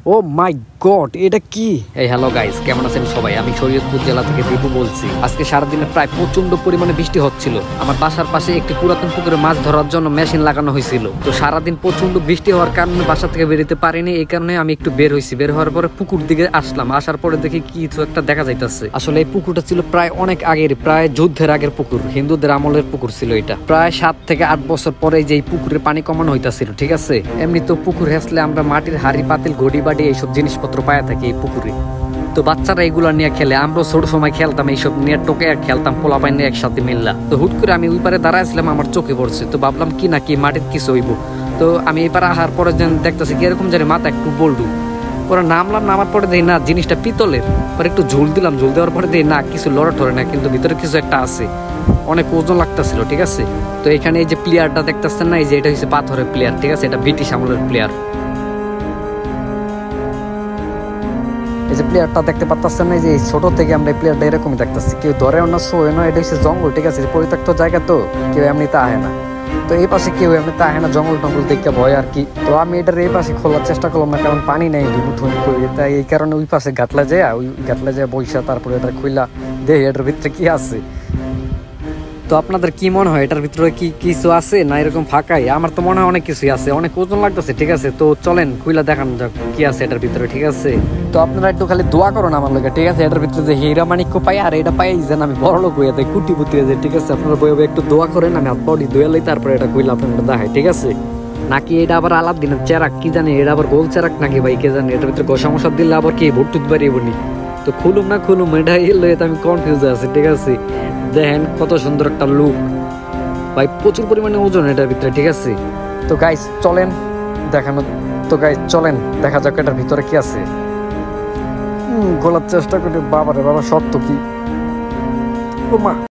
ও মাই god, এটা কি? এই হ্যালো গাইস, কেমন আছেন সবাই? আমি শরীয়তপুর জেলা থেকে দীপু বলছি। আজকে সারাদিনে প্রায় প্রচন্ড পরিমাণে বৃষ্টি হচ্ছিল। আমার বাসার পাশে একটি পুরাতন পুকুরে মাছ ধরার জন্য মেশিন লাগানো হয়েছিল। তো সারাদিন প্রচন্ড বৃষ্টি হওয়ার কারণে বাসা থেকে বেরোতে পারিনি। এই কারণে আমি একটু বের হয়েছি। বের হওয়ার পরে পুকুর দিকে আসলাম। আসার পরে দেখি কিছু একটা দেখা যাইতেছে। আসলে এই পুকুরটা ছিল প্রায় অনেক আগের, প্রায় যুদ্ধের আগের পুকুর, হিন্দুদের আমলের পুকুর ছিল এটা। প্রায় 7 থেকে 8 বছর পরে যে এই পুকুরের পানি কমানো হইতাছিল, ঠিক আছে? এমনি তো পুকুর হেসলে আমরা মাটির হাড়ি পাতিল ঘড়ি বাড়ি এইসব জিনিসপত্র পায়া থাকি এই পুকুরে। তো বাচ্চারা এগুলা নিয়ে খেলে, আমরা ছোট সময় খেলতাম এইসব নিয়ে, টোকে খেলতাম পোলাপাই নিয়ে একসাথে মিললা। তো হুট করে আমি ওই পারে দাঁড়াইছিলাম, আমার চোখে পড়ছে। তো ভাবলাম কি না কি মাটির কিছু হইব। তো আমি এই পারে আসার পরে দেখতেছি কিরকম জানি মাথা একটু বল্ডু। পরে নামলাম, নামার পরে দেখি না জিনিসটা পিতলের। পরে একটু ঝুল দিলাম, ঝুল দেওয়ার পরে দেখি না কিছু লড়া ঠরে না, কিন্তু ভিতরে কিছু একটা আছে, অনেক ওজন লাগতেছিল, ঠিক আছে? তো এখানে এই যে প্লেয়ারটা দেখতেছেন না, এই যে এটা হচ্ছে পাথরের প্লেয়ার, ঠিক আছে? এটা ব্রিটিশ আমলের প্লেয়ার। এই যে প্লেয়ারটা দেখতে পাচ্ছেন না, যে ছোট থেকে আমরা এই প্লেয়ারটা এরকমই দেখতেছি। কেউ ধরেও না, শোয় না। এটা হচ্ছে জঙ্গল, ঠিক আছে? পরিত্যক্ত জায়গা, তো কেউ এমনিতে আহে না। তো এই পাশে কেউ এমনিতে আহে না, জঙ্গল টঙ্গল দেখতে ভয় আর কি। তো আমি এটার এই পাশে খোলার চেষ্টা করলাম না, কারণ পানি নেই, তাই এই কারণে ওই পাশে গাটলা যায় বৈশা, তারপরে এটা খুইলা দেখি এটার ভিতরে কি আছে। তো আপনাদের কি মনে হয়, এটার ভিতরে কি কিছু আছে না এরকম ফাঁকাই? আমার তো মনে হয় অনেক কিছুই আছে, অনেক ওজন লাগতেছে, ঠিক আছে? তো চলেন খুইলা দেখানো যাক কি আছে এটার ভিতরে, ঠিক আছে? তো আপনারা একটু খালি দোয়া করুন আমার লোকে, ঠিক আছে? এটার ভিতরে যে হীরা মানিক্য পাই, আর এটা পাই যেন আমি বড় লোক হয়ে যাই, কুটিপুতি হয়ে যাই, ঠিক আছে? আপনারা বই একটু দোয়া করেন, আমি হাত বডি ধুয়ে লই, তারপরে এটা খুইলা আপনাদের দেখাই, ঠিক আছে? নাকি এটা আবার আলাদিনের চেরাক কি জানি, এটা আবার গোল চেরাক নাকি ভাই কে জানি? এটার ভিতরে গোসা মশা দিলে আবার কি ভর্তুত বাড়িয়ে বনি। তো খুলুম না খুলুম, এটা লয়ে আমি কনফিউজ আছি, ঠিক আছে? দেখেন কত সুন্দর একটা লুক ভাই, প্রচুর পরিমাণে ওজন এটার ভিতরে, ঠিক আছে? তো গাইস চলেন দেখানো, তো গাইস চলেন দেখা যাক এটার ভিতরে কি আছে। গোলার চেষ্টা করি, বাবারে বাবা, সত্য কি? ও মা!